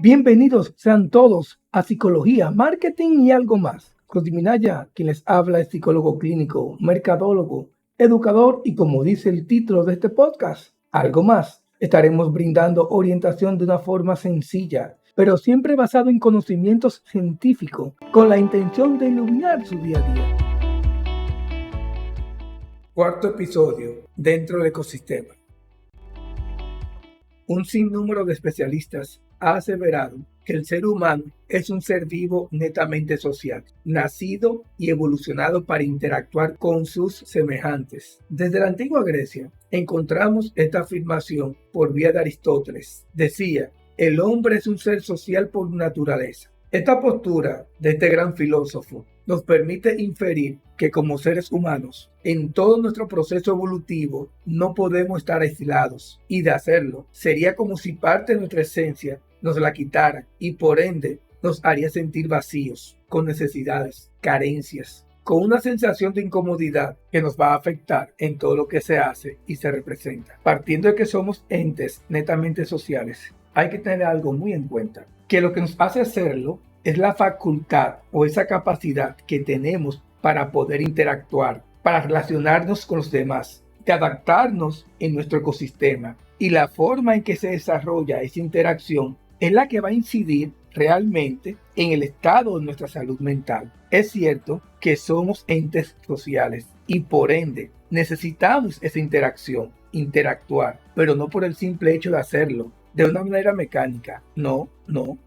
Bienvenidos sean todos a Psicología, Marketing y algo más. Cruz Minaya, quien les habla, es psicólogo clínico, mercadólogo, educador y, como dice el título de este podcast, algo más. Estaremos brindando orientación de una forma sencilla, pero siempre basado en conocimientos científicos, con la intención de iluminar su día a día. Cuarto episodio, dentro del ecosistema. Un sinnúmero de especialistas ha aseverado que el ser humano es un ser vivo netamente social, nacido y evolucionado para interactuar con sus semejantes. Desde la antigua Grecia encontramos esta afirmación por vía de Aristóteles. Decía, el hombre es un ser social por naturaleza. Esta postura de este gran filósofo nos permite inferir que como seres humanos, en todo nuestro proceso evolutivo, no podemos estar aislados, y de hacerlo, sería como si parte de nuestra esencia nos la quitara y por ende nos haría sentir vacíos, con necesidades, carencias, con una sensación de incomodidad que nos va a afectar en todo lo que se hace y se representa. Partiendo de que somos entes netamente sociales, hay que tener algo muy en cuenta, que lo que nos hace hacerlo es la facultad o esa capacidad que tenemos para poder interactuar, para relacionarnos con los demás, de adaptarnos en nuestro ecosistema. Y la forma en que se desarrolla esa interacción es la que va a incidir realmente en el estado de nuestra salud mental. Es cierto que somos entes sociales y por ende necesitamos esa interactuar, pero no por el simple hecho de hacerlo de una manera mecánica. No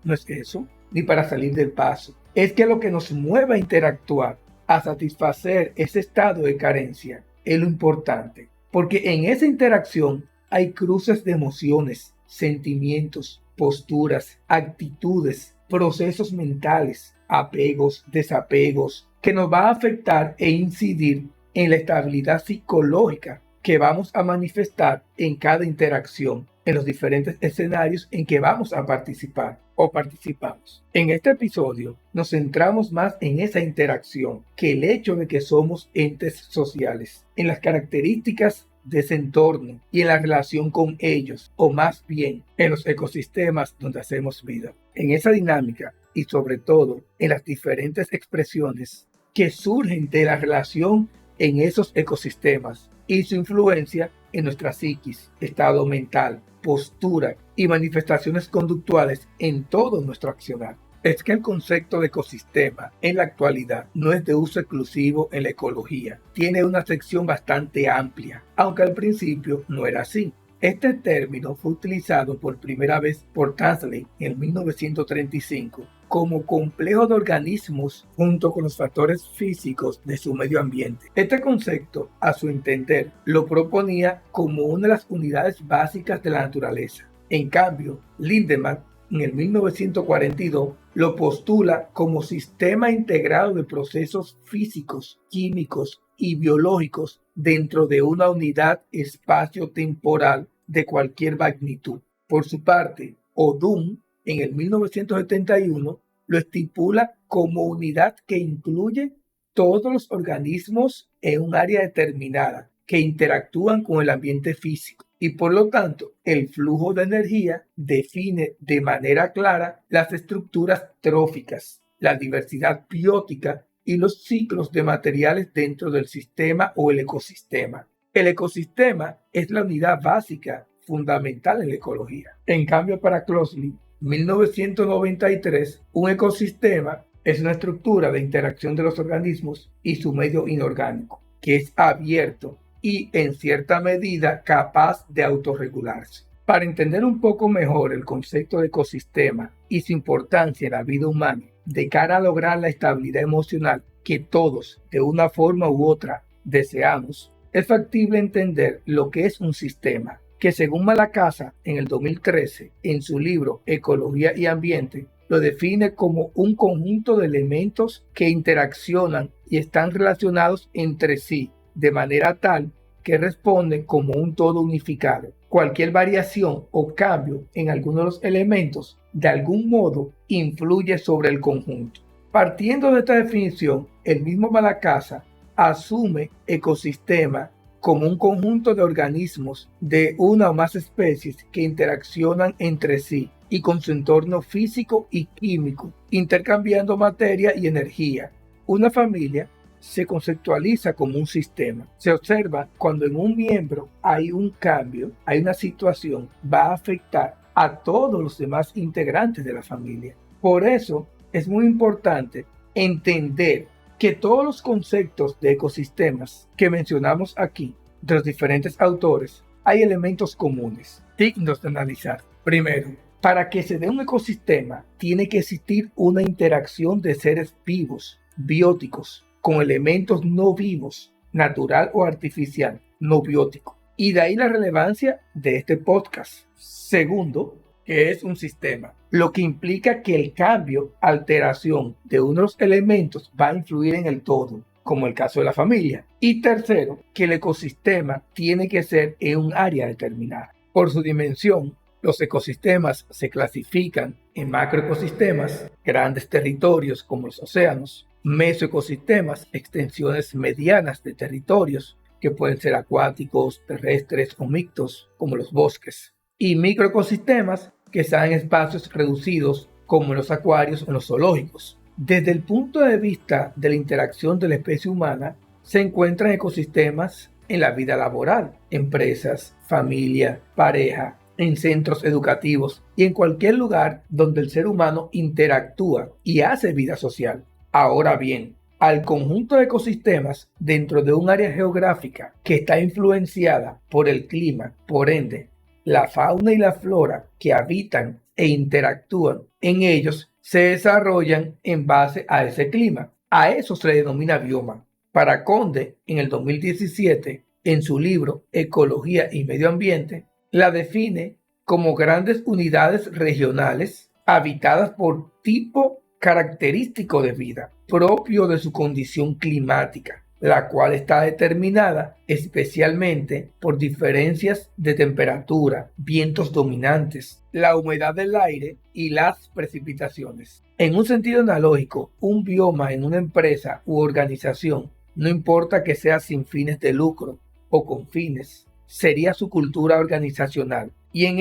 es eso, ni para salir del paso. Es que lo que nos mueve a interactuar, a satisfacer ese estado de carencia, es lo importante. Porque en esa interacción hay cruces de emociones, sentimientos, posturas, actitudes, procesos mentales, apegos, desapegos, que nos va a afectar e incidir en la estabilidad psicológica que vamos a manifestar en cada interacción, en los diferentes escenarios en que vamos a participar o participamos. En este episodio nos centramos más en esa interacción que el hecho de que somos entes sociales, en las características de ese entorno y en la relación con ellos, o más bien en los ecosistemas donde hacemos vida. En esa dinámica y sobre todo en las diferentes expresiones que surgen de la relación en esos ecosistemas y su influencia en nuestra psiquis, estado mental, postura y manifestaciones conductuales en todo nuestro accionar. Es que el concepto de ecosistema en la actualidad no es de uso exclusivo en la ecología. Tiene una sección bastante amplia, aunque al principio no era así. Este término fue utilizado por primera vez por Tansley en 1935 como complejo de organismos junto con los factores físicos de su medio ambiente. Este concepto, a su entender, lo proponía como una de las unidades básicas de la naturaleza. En cambio, Lindemann, en el 1942, lo postula como sistema integrado de procesos físicos, químicos y biológicos dentro de una unidad espacio-temporal de cualquier magnitud. Por su parte, Odum, en el 1971, lo estipula como unidad que incluye todos los organismos en un área determinada que interactúan con el ambiente físico. Y por lo tanto, el flujo de energía define de manera clara las estructuras tróficas, la diversidad biótica y los ciclos de materiales dentro del sistema o el ecosistema. El ecosistema es la unidad básica, fundamental en la ecología. En cambio, para Closely, 1993, un ecosistema es una estructura de interacción de los organismos y su medio inorgánico, que es abierto y en cierta medida capaz de autorregularse. Para entender un poco mejor el concepto de ecosistema y su importancia en la vida humana de cara a lograr la estabilidad emocional que todos, de una forma u otra, deseamos, es factible entender lo que es un sistema, que según Malacasa en el 2013, en su libro Ecología y Ambiente, lo define como un conjunto de elementos que interaccionan y están relacionados entre sí de manera tal que responden como un todo unificado. Cualquier variación o cambio en alguno de los elementos de algún modo influye sobre el conjunto. Partiendo de esta definición, el mismo Malacasa asume ecosistema como un conjunto de organismos de una o más especies que interaccionan entre sí y con su entorno físico y químico, intercambiando materia y energía. Una familia se conceptualiza como un sistema. Se observa cuando en un miembro hay un cambio, hay una situación, va a afectar a todos los demás integrantes de la familia. Por eso es muy importante entender que todos los conceptos de ecosistemas que mencionamos aquí, de los diferentes autores, hay elementos comunes, dignos de analizar. Primero, para que se dé un ecosistema, tiene que existir una interacción de seres vivos, bióticos, con elementos no vivos, natural o artificial, no biótico. Y de ahí la relevancia de este podcast. Segundo, que es un sistema, lo que implica que el cambio, alteración de uno de los elementos va a influir en el todo, como el caso de la familia. Y tercero, que el ecosistema tiene que ser en un área determinada. Por su dimensión, los ecosistemas se clasifican en macroecosistemas, grandes territorios como los océanos, mesoecosistemas, extensiones medianas de territorios que pueden ser acuáticos, terrestres o mixtos como los bosques, y microecosistemas que están en espacios reducidos como en los acuarios o en los zoológicos. Desde el punto de vista de la interacción de la especie humana, se encuentran ecosistemas en la vida laboral, empresas, familia, pareja, en centros educativos y en cualquier lugar donde el ser humano interactúa y hace vida social. Ahora bien, al conjunto de ecosistemas dentro de un área geográfica que está influenciada por el clima, por ende, la fauna y la flora que habitan e interactúan en ellos se desarrollan en base a ese clima. A eso se le denomina bioma. Para Conde, en el 2017, en su libro Ecología y Medio Ambiente, la define como grandes unidades regionales habitadas por tipo característico de vida, propio de su condición climática, la cual está determinada especialmente por diferencias de temperatura, vientos dominantes, la humedad del aire y las precipitaciones. En un sentido analógico, un bioma en una empresa u organización, no importa que sea sin fines de lucro o con fines, sería su cultura organizacional y en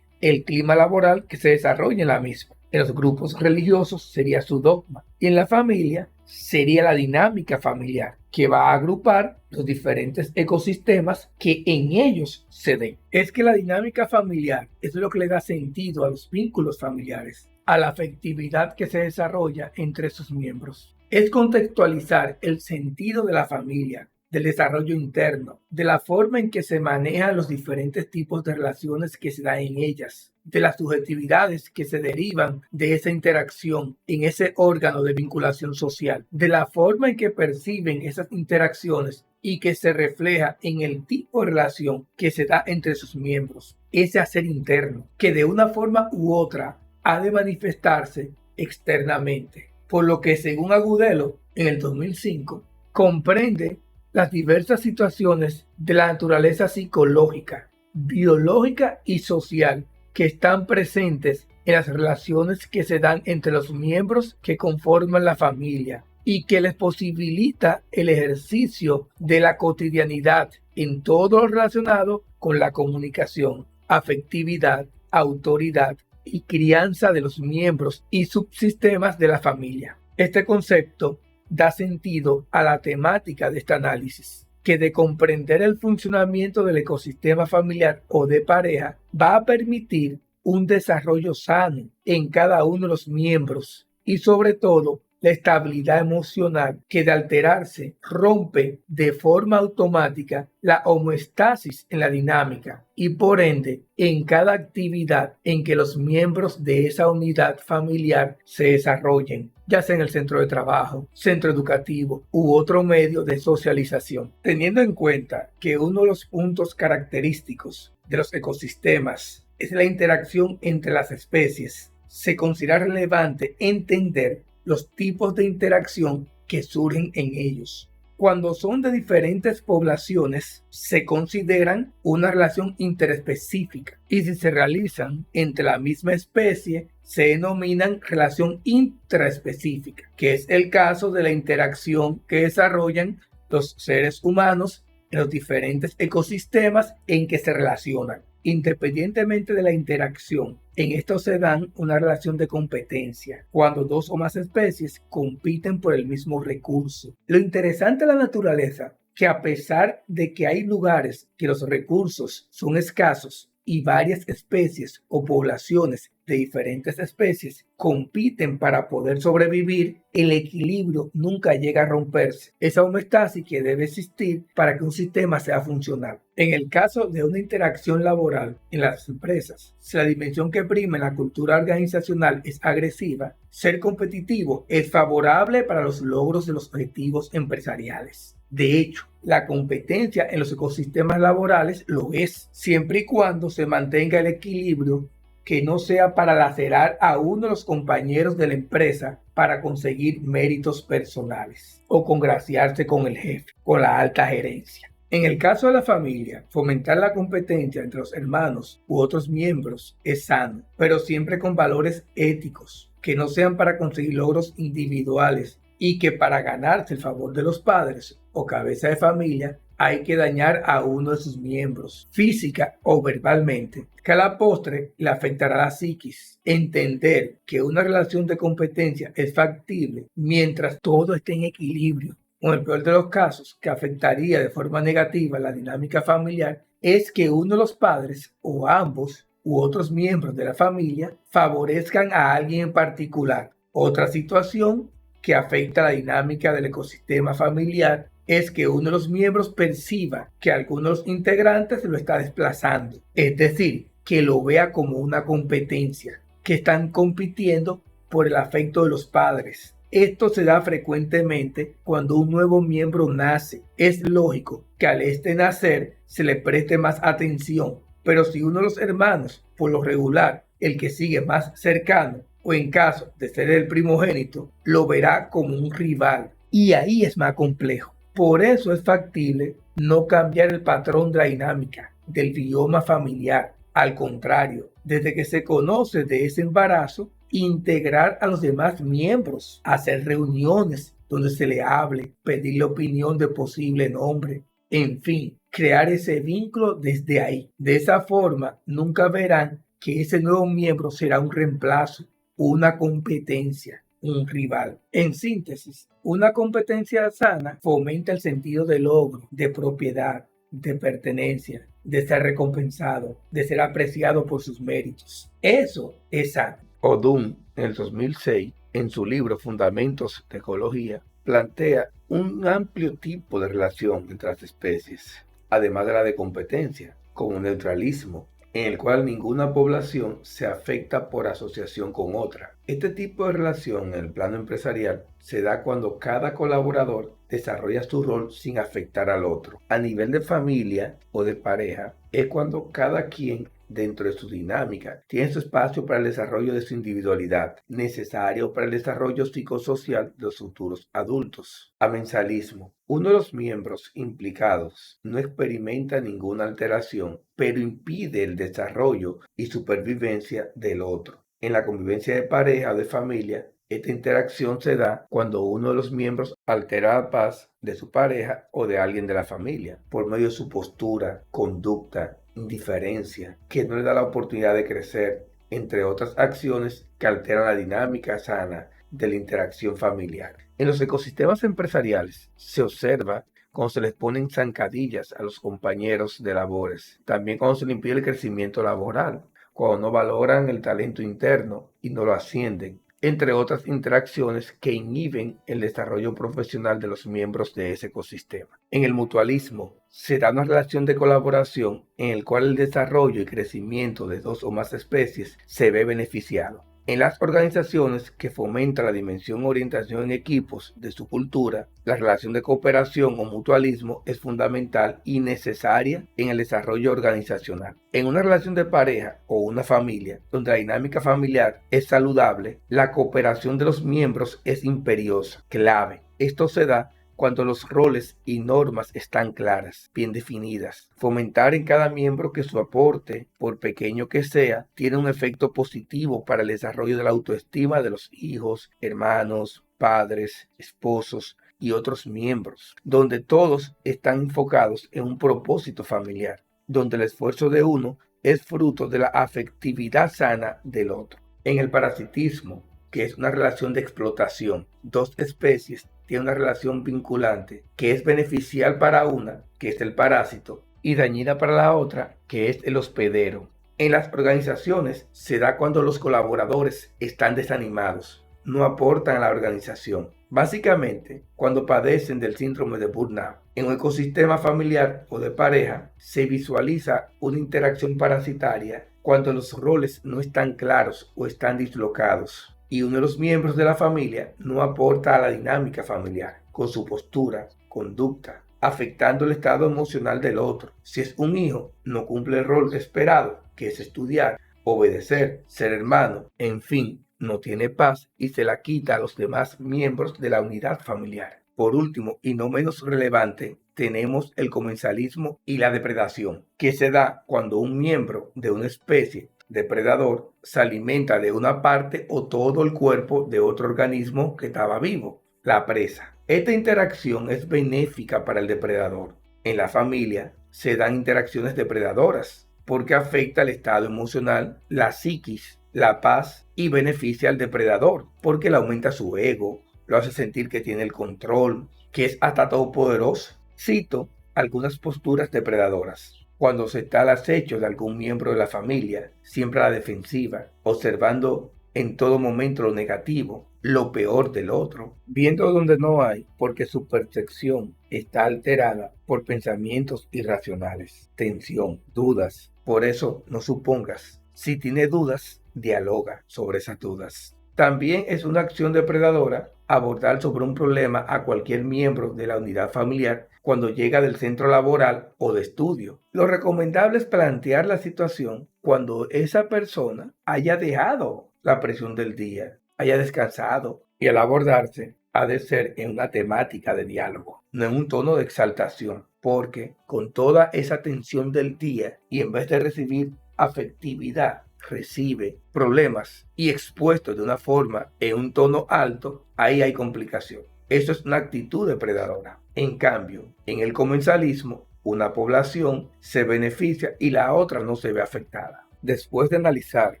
el clima laboral que se desarrolla en la misma. En los grupos religiosos sería su dogma y en la familia sería la dinámica familiar que va a agrupar los diferentes ecosistemas que en ellos se den. Es que la dinámica familiar es lo que le da sentido a los vínculos familiares, a la afectividad que se desarrolla entre sus miembros. Es contextualizar el sentido de la familia, del desarrollo interno, de la forma en que se manejan los diferentes tipos de relaciones que se dan en ellas, de las subjetividades que se derivan de esa interacción en ese órgano de vinculación social, de la forma en que perciben esas interacciones y que se refleja en el tipo de relación que se da entre sus miembros, ese hacer interno, que de una forma u otra ha de manifestarse externamente, por lo que según Agudelo, en el 2005, comprende las diversas situaciones de la naturaleza psicológica, biológica y social que están presentes en las relaciones que se dan entre los miembros que conforman la familia y que les posibilita el ejercicio de la cotidianidad en todo lo relacionado con la comunicación, afectividad, autoridad y crianza de los miembros y subsistemas de la familia. Este concepto da sentido a la temática de este análisis, que de comprender el funcionamiento del ecosistema familiar o de pareja va a permitir un desarrollo sano en cada uno de los miembros y sobre todo la estabilidad emocional que de alterarse rompe de forma automática la homeostasis en la dinámica y por ende en cada actividad en que los miembros de esa unidad familiar se desarrollen, ya sea en el centro de trabajo, centro educativo u otro medio de socialización. Teniendo en cuenta que uno de los puntos característicos de los ecosistemas es la interacción entre las especies, se considera relevante entender los tipos de interacción que surgen en ellos. Cuando son de diferentes poblaciones, se consideran una relación interespecífica y si se realizan entre la misma especie, se denominan relación intraespecífica, que es el caso de la interacción que desarrollan los seres humanos en los diferentes ecosistemas en que se relacionan. Independientemente de la interacción, en esto se dan una relación de competencia, cuando dos o más especies compiten por el mismo recurso. Lo interesante de la naturaleza, que a pesar de que hay lugares que los recursos son escasos y varias especies o poblaciones de diferentes especies compiten para poder sobrevivir, el equilibrio nunca llega a romperse. Esa homeostasis que debe existir para que un sistema sea funcional. En el caso de una interacción laboral en las empresas, si la dimensión que prima en la cultura organizacional es agresiva, ser competitivo es favorable para los logros de los objetivos empresariales. De hecho, la competencia en los ecosistemas laborales lo es, siempre y cuando se mantenga el equilibrio, que no sea para lacerar a uno de los compañeros de la empresa para conseguir méritos personales o congraciarse con el jefe, con la alta gerencia. En el caso de la familia, fomentar la competencia entre los hermanos u otros miembros es sano, pero siempre con valores éticos, que no sean para conseguir logros individuales y que para ganarse el favor de los padres o cabeza de familia hay que dañar a uno de sus miembros, física o verbalmente, que a la postre le afectará la psiquis. Entender que una relación de competencia es factible mientras todo esté en equilibrio, o en el peor de los casos, que afectaría de forma negativa la dinámica familiar, es que uno de los padres o ambos u otros miembros de la familia favorezcan a alguien en particular. Otra situación que afecta la dinámica del ecosistema familiar es que uno de los miembros perciba que alguno de los integrantes lo está desplazando, es decir, que lo vea como una competencia, que están compitiendo por el afecto de los padres. Esto se da frecuentemente cuando un nuevo miembro nace. Es lógico que al nacer se le preste más atención, pero si uno de los hermanos, por lo regular, el que sigue más cercano, o en caso de ser el primogénito, lo verá como un rival. Y ahí es más complejo. Por eso es factible no cambiar el patrón de la dinámica del bioma familiar. Al contrario, desde que se conoce de ese embarazo, integrar a los demás miembros, hacer reuniones donde se le hable, pedir la opinión de posible nombre, en fin, crear ese vínculo desde ahí. De esa forma, nunca verán que ese nuevo miembro será un reemplazo, una competencia, un rival. En síntesis, una competencia sana fomenta el sentido de logro, de propiedad, de pertenencia, de ser recompensado, de ser apreciado por sus méritos. Eso es sano. Odum, en el 2006, en su libro Fundamentos de Ecología, plantea un amplio tipo de relación entre las especies, además de la de competencia, como un neutralismo, en el cual ninguna población se afecta por asociación con otra. Este tipo de relación en el plano empresarial se da cuando cada colaborador desarrolla su rol sin afectar al otro. A nivel de familia o de pareja, es cuando cada quien dentro de su dinámica tiene su espacio para el desarrollo de su individualidad, necesario para el desarrollo psicosocial de los futuros adultos. Amensalismo. Uno de los miembros implicados no experimenta ninguna alteración, pero impide el desarrollo y supervivencia del otro. En la convivencia de pareja o de familia, esta interacción se da cuando uno de los miembros altera la paz de su pareja o de alguien de la familia, por medio de su postura, conducta, indiferencia, que no le da la oportunidad de crecer, entre otras acciones que alteran la dinámica sana de la interacción familiar. En los ecosistemas empresariales se observa cuando se les ponen zancadillas a los compañeros de labores, también cuando se les impide el crecimiento laboral, cuando no valoran el talento interno y no lo ascienden, entre otras interacciones que inhiben el desarrollo profesional de los miembros de ese ecosistema. En el mutualismo se da una relación de colaboración en el cual el desarrollo y crecimiento de dos o más especies se ve beneficiado. En las organizaciones que fomentan la dimensión orientación en equipos de su cultura, la relación de cooperación o mutualismo es fundamental y necesaria en el desarrollo organizacional. En una relación de pareja o una familia, donde la dinámica familiar es saludable, la cooperación de los miembros es imperiosa, clave. Esto se da cuando los roles y normas están claras, bien definidas. Fomentar en cada miembro que su aporte, por pequeño que sea, tiene un efecto positivo para el desarrollo de la autoestima de los hijos, hermanos, padres, esposos y otros miembros, donde todos están enfocados en un propósito familiar, donde el esfuerzo de uno es fruto de la afectividad sana del otro. En el parasitismo, que es una relación de explotación, dos especies tienen una relación vinculante que es beneficial para una, que es el parásito, y dañina para la otra, que es el hospedero. En las organizaciones se da cuando los colaboradores están desanimados, no aportan a la organización. Básicamente, cuando padecen del síndrome de burnout. En un ecosistema familiar o de pareja, se visualiza una interacción parasitaria cuando los roles no están claros o están dislocados y uno de los miembros de la familia no aporta a la dinámica familiar con su postura, conducta, afectando el estado emocional del otro. Si es un hijo, no cumple el rol esperado, que es estudiar, obedecer, ser hermano, en fin, no tiene paz y se la quita a los demás miembros de la unidad familiar. Por último, y no menos relevante, tenemos el comensalismo y la depredación, que se da cuando un miembro de una especie depredador se alimenta de una parte o todo el cuerpo de otro organismo que estaba vivo, la presa. Esta interacción es benéfica para el depredador. En la familia se dan interacciones depredadoras porque afecta el estado emocional, la psiquis, la paz y beneficia al depredador porque le aumenta su ego, lo hace sentir que tiene el control, que es hasta todopoderoso. Cito algunas posturas depredadoras. Cuando se está al acecho de algún miembro de la familia, siempre a la defensiva, observando en todo momento lo negativo, lo peor del otro, viendo donde no hay, porque su percepción está alterada por pensamientos irracionales, tensión, dudas. Por eso no supongas. Si tiene dudas, dialoga sobre esas dudas. También es una acción depredadora abordar sobre un problema a cualquier miembro de la unidad familiar cuando llega del centro laboral o de estudio. Lo recomendable es plantear la situación cuando esa persona haya dejado la presión del día, haya descansado, y al abordarse ha de ser en una temática de diálogo, no en un tono de exaltación, porque con toda esa tensión del día y en vez de recibir afectividad, recibe problemas y expuesto de una forma en un tono alto, ahí hay complicación. Eso es una actitud depredadora. En cambio, en el comensalismo, una población se beneficia y la otra no se ve afectada. Después de analizar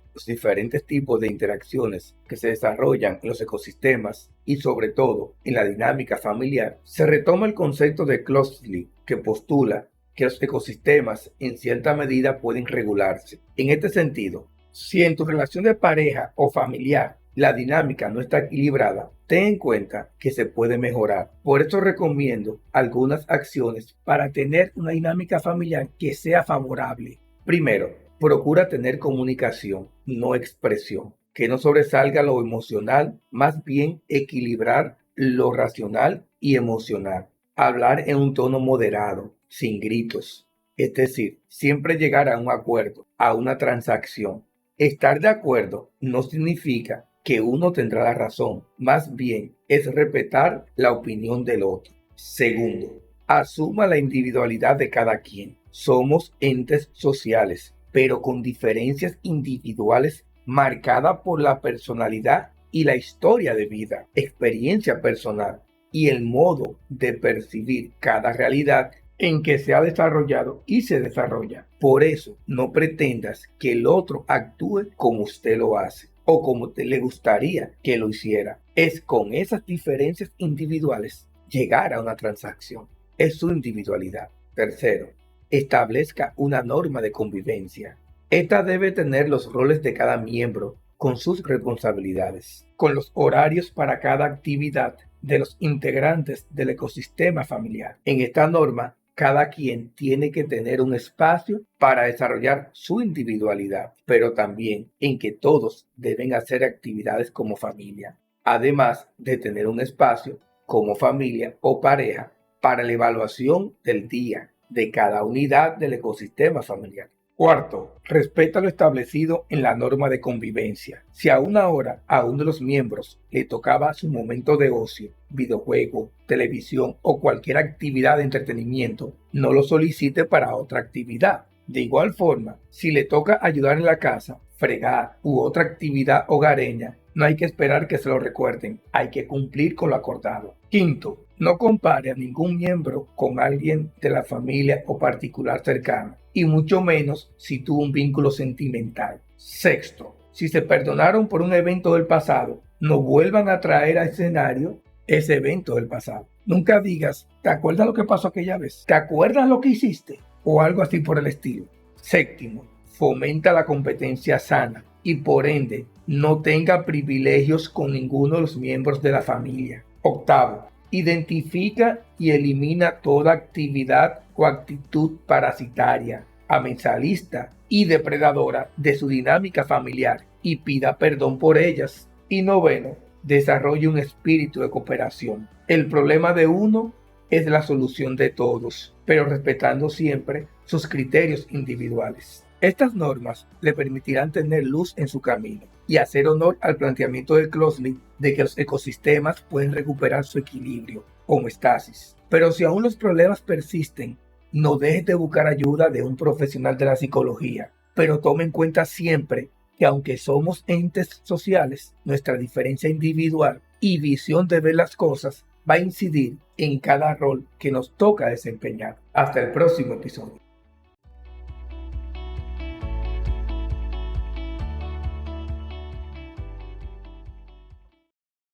los diferentes tipos de interacciones que se desarrollan en los ecosistemas y sobre todo en la dinámica familiar, se retoma el concepto de Closely, que postula que los ecosistemas en cierta medida pueden regularse. En este sentido, si en tu relación de pareja o familiar la dinámica no está equilibrada, ten en cuenta que se puede mejorar. Por eso recomiendo algunas acciones para tener una dinámica familiar que sea favorable. Primero, procura tener comunicación, no expresión, que no sobresalga lo emocional, más bien equilibrar lo racional y emocional. Hablar en un tono moderado, sin gritos, es decir, siempre llegar a un acuerdo, a una transacción. Estar de acuerdo no significa que uno tendrá la razón, más bien es respetar la opinión del otro. Segundo, asuma la individualidad de cada quien. Somos entes sociales, pero con diferencias individuales marcadas por la personalidad y la historia de vida, experiencia personal y el modo de percibir cada realidad en que se ha desarrollado y se desarrolla. Por eso, no pretendas que el otro actúe como usted lo hace o como te le gustaría que lo hiciera. Es con esas diferencias individuales llegar a una transacción. Es su individualidad. Tercero, establezca una norma de convivencia. Esta debe tener los roles de cada miembro con sus responsabilidades, con los horarios para cada actividad de los integrantes del ecosistema familiar. En esta norma, cada quien tiene que tener un espacio para desarrollar su individualidad, pero también en que todos deben hacer actividades como familia, además de tener un espacio como familia o pareja para la evaluación del día de cada unidad del ecosistema familiar. Cuarto, respeta lo establecido en la norma de convivencia. Si a una hora a uno de los miembros le tocaba su momento de ocio, videojuego, televisión o cualquier actividad de entretenimiento, no lo solicite para otra actividad. De igual forma, si le toca ayudar en la casa, fregar u otra actividad hogareña, no hay que esperar que se lo recuerden, hay que cumplir con lo acordado. Quinto, no compare a ningún miembro con alguien de la familia o particular cercano. y mucho menos si tuvo un vínculo sentimental. Sexto, si se perdonaron por un evento del pasado, no vuelvan a traer a escenario ese evento del pasado. Nunca digas, ¿te acuerdas lo que pasó aquella vez? ¿Te acuerdas lo que hiciste? O algo así por el estilo. Séptimo, fomenta la competencia sana y por ende no tenga privilegios con ninguno de los miembros de la familia. Octavo, identifica y elimina toda actividad o actitud parasitaria, amenazalista y depredadora de su dinámica familiar y pida perdón por ellas. Y noveno, desarrolle un espíritu de cooperación. El problema de uno es la solución de todos, pero respetando siempre sus criterios individuales. Estas normas le permitirán tener luz en su camino y hacer honor al planteamiento de Closeley de que los ecosistemas pueden recuperar su equilibrio, homeostasis. Pero si aún los problemas persisten, no dejes de buscar ayuda de un profesional de la psicología, pero tome en cuenta siempre que aunque somos entes sociales, nuestra diferencia individual y visión de ver las cosas va a incidir en cada rol que nos toca desempeñar. Hasta el próximo episodio.